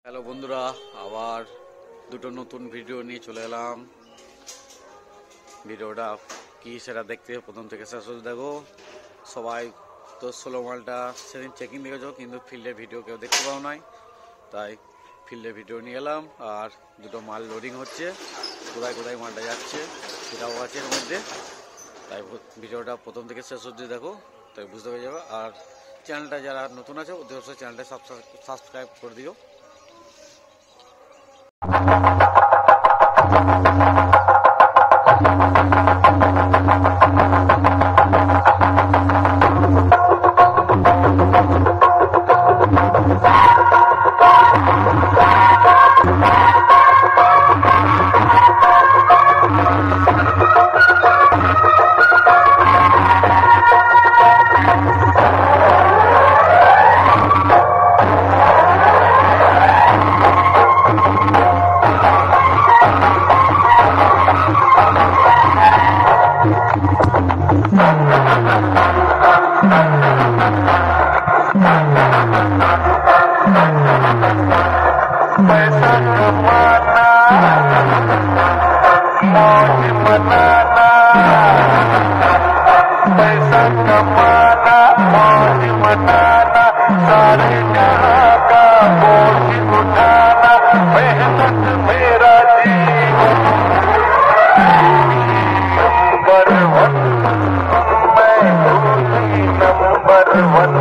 Hello বন্ধুরা, আবার দুটো নতুন ভিডিও নিয়ে চলে এলাম। ভিডিওটা কি সেটা দেখতে প্রথম থেকে শেষ পর্যন্ত দেখো। সবাই তো 16 মালটা সেদিন চেকিং দেখেছো, কিন্তু ফিল্ডের ভিডিও কেউ দেখতে পাও নাই, তাই ফিল্ডের ভিডিও নিয়ে এলাম। আর দুটো মাল লোডিং হচ্ছে, কোথায় কোথায় মালটা যাচ্ছে সেটাও আছে এর মধ্যে। তাই ভিডিওটা প্রথম থেকে শেষ পর্যন্ত দেখো, তাই বুঝতে পেরে যাবে। আর চ্যানেলটা যারা নতুন আছে ওদের অবশ্যই চ্যানেলটা সাবস্ক্রাইব করে দিও। पैसा कमाना, मौज मनाना, पैसा कमाना, मौज मनाना, सारे जहां का बोझ उठाना, मेहनत मेरा जीवन नंबर वन, मैं coolie number one,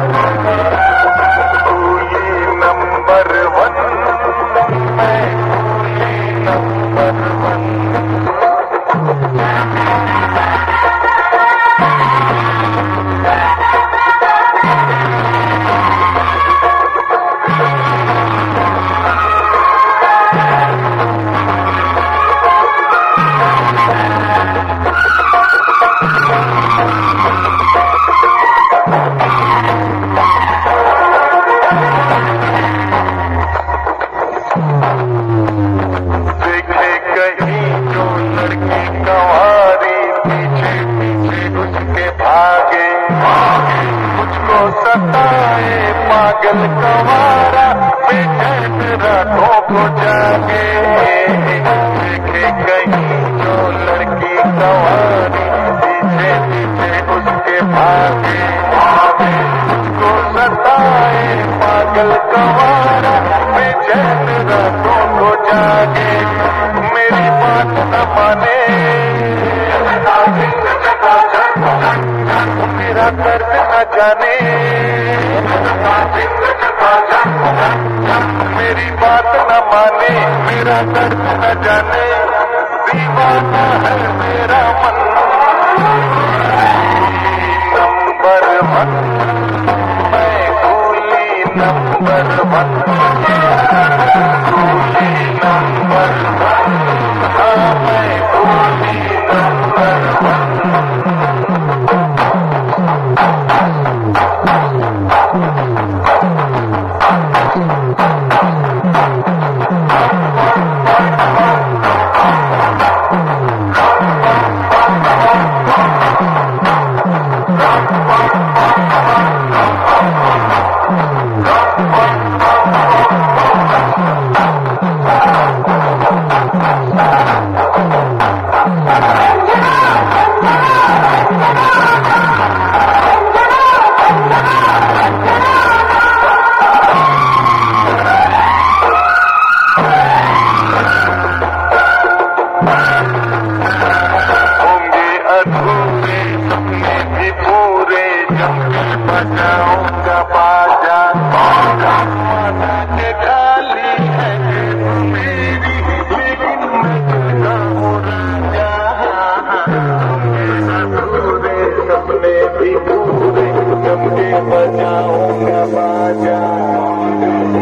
coolie number one, मैं कूली नंबर वन। देखे कहीं जो लड़की कंवारी, पीछे पीछे उसके भागे, मुझको सताए पागल कंवारा, बेचैन रातों को जागे। देखे कहीं जो लड़की कंवारी, पीछे पीछे उसके भागे, मुझको सताए पागल कंवारा, बेचैन रातों को जागे। मेरी बात न माने, मेरा दर्द न जाने, मेरी बात न माने, मेरा दर्द न जाने, दीवाना है मेरा मन नंबर वन, मैं coolie number one, coolie number one, हाँ मैं कूली नंबर वन। होंगे अधूरे सपने भी पूरे, जब मैं बजाऊंगा बाजा, माना के खाली है जेब मेरी, लेकिन मैं तुझका हूँ राजा। होंगे अधूरे सपने भी पूरे, जब मैं बजाऊंगा बाजा,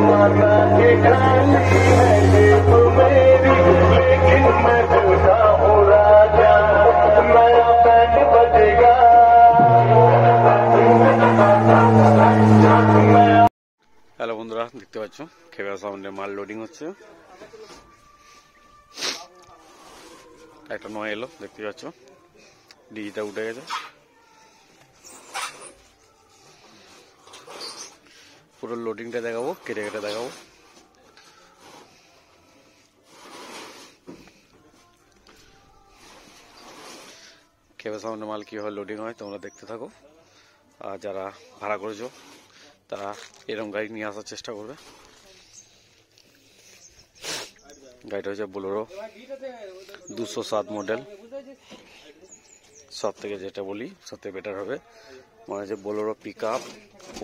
माना के खाली है जेब मेरी, लेकिन मैं तुझका हूँ राजा। नया बैंड बजेगा, হ্যালো বন্ধুরা, দেখতে পাচ্ছ খেবা সাউন্ডে মাল লোডিং হচ্ছে। একটা নয় এলো, দেখতে পাচ্ছ ডিজিটা উঠে গেছে। পুরো লোডিংটা দেখাবো, কেটে কেটে দেখাবো। কেবে সাউন্ডের মাল কীভাবে লোডিং হয় তোমরা দেখতে থাকো। আর যারা ভাড়া করেছো তারা এরকম গাড়ি নিয়ে আসার চেষ্টা করবে। গাড়িটা হচ্ছে বোলেরো 207 মডেল। সব থেকে যেটা বলি সবথেকে বেটার হবে মানে হচ্ছে বোলেরো পিক আপ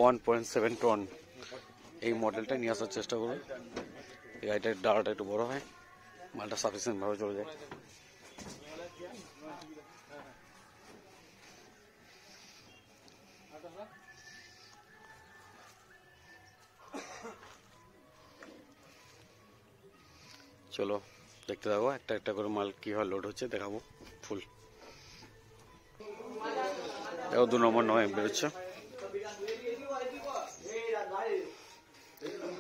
1.7 টন এই মডেলটা নিয়ে আসার চেষ্টা করবে। এই গাড়িটার ডালাটা একটু বড় হয়, মালটা সাফিসিয়েন্টভাবে চলে যায়। চলো দেখতে থাকো একটা একটা করে মাল কীভাবে লোড হচ্ছে দেখাবো ফুল। দেখো 2 নম্বর নয় বেরোচ্ছে।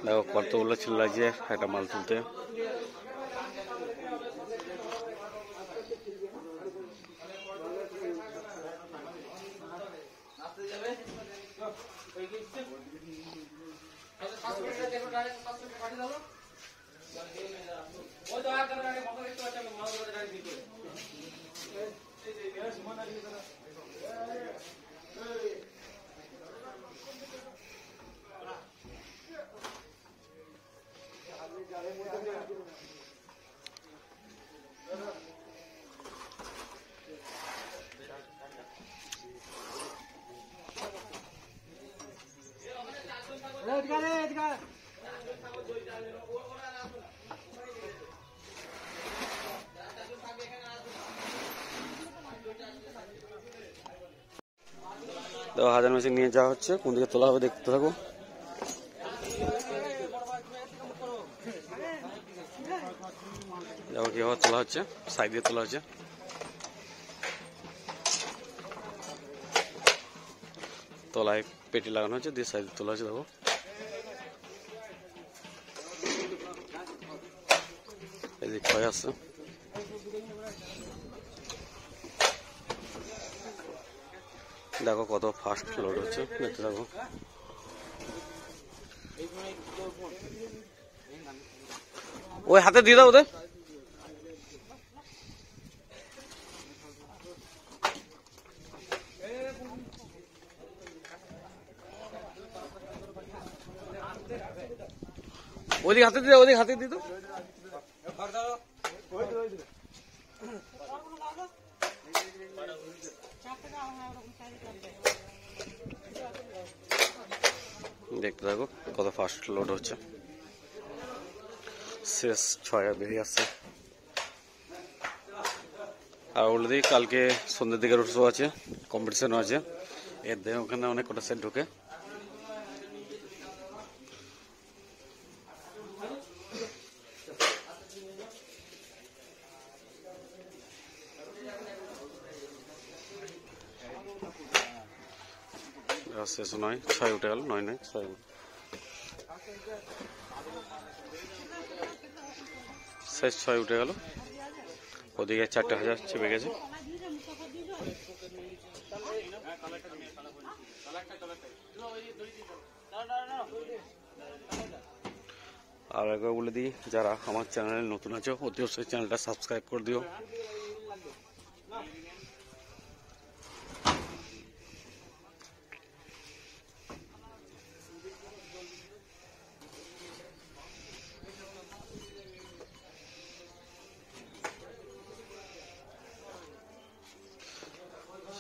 দেখো কতগুলো ছিল লাগছে একটা মাল তুলতে। দেখো হাজার মেশিন নিয়ে যাওয়া হচ্ছে, কোন দিকে তোলা হবে দেখতে থাকো। দেখো কিভাবে তোলা হচ্ছে, সাইড দিয়ে তোলা হচ্ছে। তলায় পেটি লাগানো হচ্ছে, দিয়ে সাইড দিয়ে তোলা হচ্ছে। দেখো এদিক ক্ষয় আসছে। দেখো কত ফাস্ট লোড হচ্ছে, দেখতে থাকো। ওই হাতে দিয়ে দাও ওদের। ওদিকে হাতে দিয়ে দাও, ওদিকে হাতে দিয়ে দাও। দেখতে থাকো কত ফাস্ট লোড হচ্ছে। শেষ 6 বেরিয়ে আসছে। আর বলে দিই কালকে সন্ধ্যের দিকে রোড শো আছে, কম্পিটিশনও আছে। এর দিয়ে ওখানে অনেক কটা সেট ঢোকে। শেষ 9 6 উঠে গেল, 9 9 6 শেষ 6 উঠে গেল। ওদিকে 4,000 চেপে গেছে। আর একবার বলে দিই যারা আমার চ্যানেলে নতুন আছো অতি অবশ্যই চ্যানেলটা সাবস্ক্রাইব করে দিও।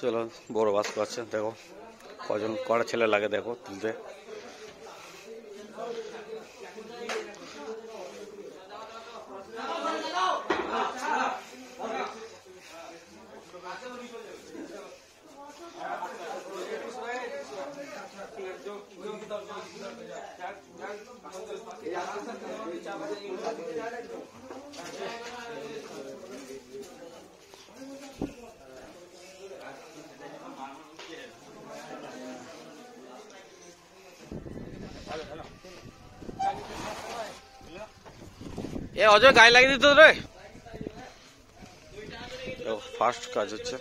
চলো বড় বাস করছে, দেখো কজন কটা ছেলে লাগে দেখো তুলতে। এ অজয় গায়ে লাগিয়ে দিত রে। ফাস্ট কাজ হচ্ছে।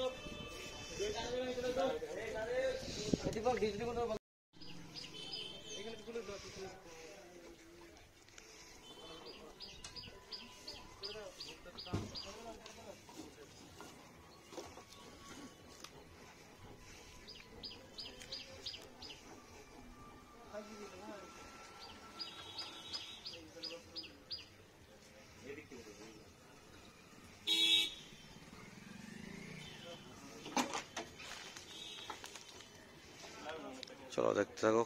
চলো দেখতে থাকো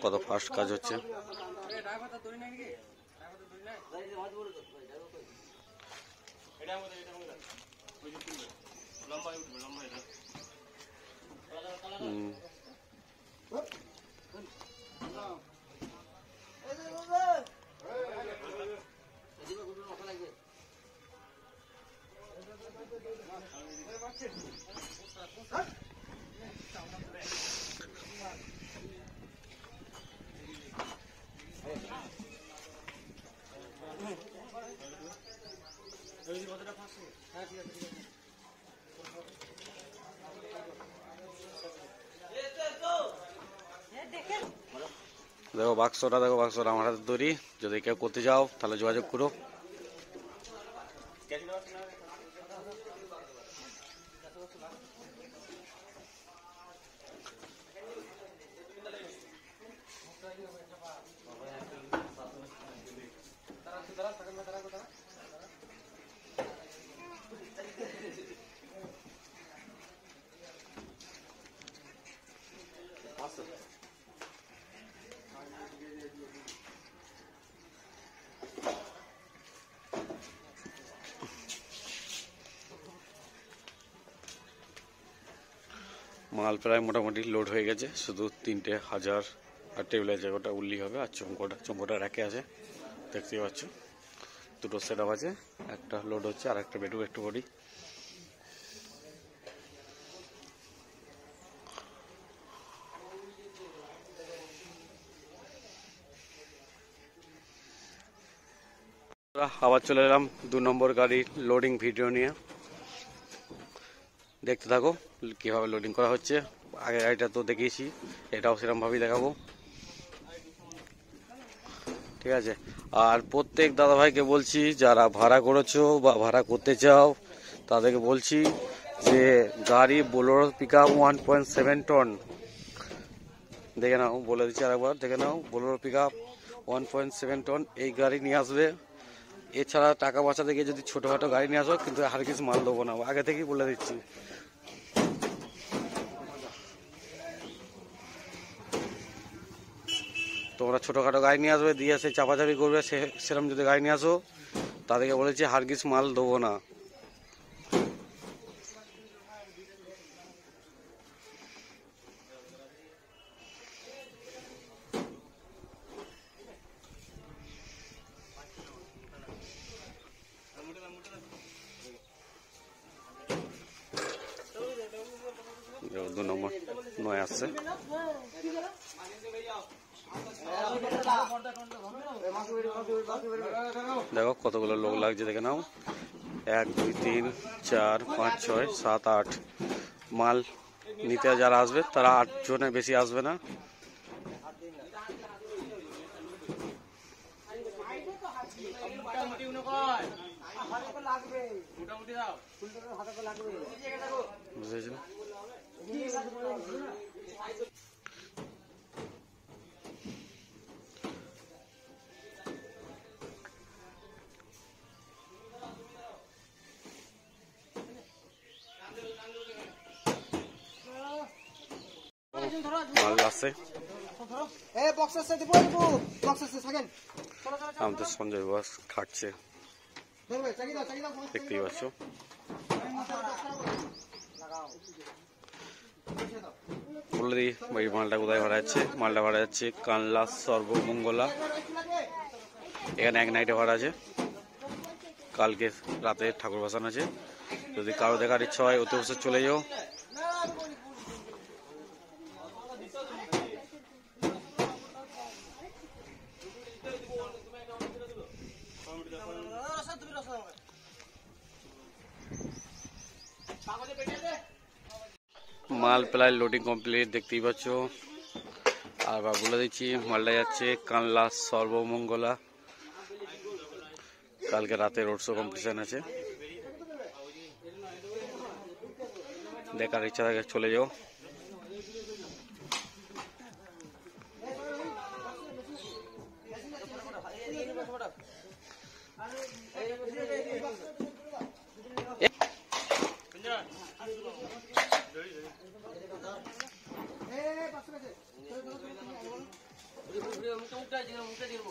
কত ফাস্ট কাজ হচ্ছে। দেখো বাক্সটা, দেখো বাক্সটা আমার হাতে তৈরি। যদি কেউ করতে যাও তাহলে যোগাযোগ করো। মাল প্রায় মোটামুটি লোড হয়ে গেছে, শুধু 3টে হাজার আর টেবিলের জায়গাটা উল্লি হবে, আর চম্পটা রেখে আছে দেখতেই পাচ্ছ। 2টো সেট আপ আছে, একটা লোড হচ্ছে আর একটা বেডু একটু বডি। আবার চলে এলাম 2 নম্বর গাড়ির লোডিং ভিডিও নিয়ে। দেখতে থাকো কিভাবে লোডিং করা হচ্ছে। আগে গাড়িটা তো দেখিয়েছি, এটাও সেরকমভাবেই দেখাবো, ঠিক আছে। আর প্রত্যেক দাদাভাইকে বলছি, যারা ভাড়া করেছো বা ভাড়া করতে চাও তাদেরকে বলছি যে গাড়ি বোলেরো পিকআপ 1.7 টন দেখে নাও, বলে দিচ্ছি আরেকবার দেখে নাও। বোলেরো পিকআপ 1.7 টন এই গাড়ি নিয়ে আসবে। এছাড়া টাকা বাঁচাতে গিয়ে যদি ছোটোখাটো গাড়ি নিয়ে আসো, কিন্তু আর কিছু মাল দেবো না, আগে থেকেই বলে দিচ্ছি। তোমরা ছোটোখাটো গাড়ি নিয়ে আসবে, দিয়ে সে চাপাচাপি করবে, সেরকম যদি গাড়ি নিয়ে আসো তাদেরকে বলেছি হারগিস মাল দেবো না। দু নম্বর 9 আসছে। দেখো কতগুলো লোক লাগছে দেখে নাও, 1 2 3 4 5 6 7 8 মাল নিতে যারা আসবে তারা 8 জনের বেশি আসবে না। বুঝেছেন? মাল আসছে, আমাদের সঞ্জয় বাস খাটছে দেখতেই পাচ্ছ। বলে দিই এই মালটা কোথায় ভাড়া যাচ্ছে। মালটা ভাড়া যাচ্ছে কানলা সর্বমঙ্গলা, এখানে 1 নাইটে ভাড়া আছে। কালকে রাতে ঠাকুর ভাসান আছে। যদি কারো দেখার ইচ্ছা হয় অতি অবশ্যই চলে যাও। মাল প্রায় লোডিং কমপ্লিট দেখতেই পাচ্ছ। আর বলে দিচ্ছি মালটা যাচ্ছে কানলা সর্বমঙ্গলা, কালকে রাতে রোড শো কম্পিটিশন আছে। দেখার ইচ্ছা থাকে চলে যাও। মুখটা দিয়ে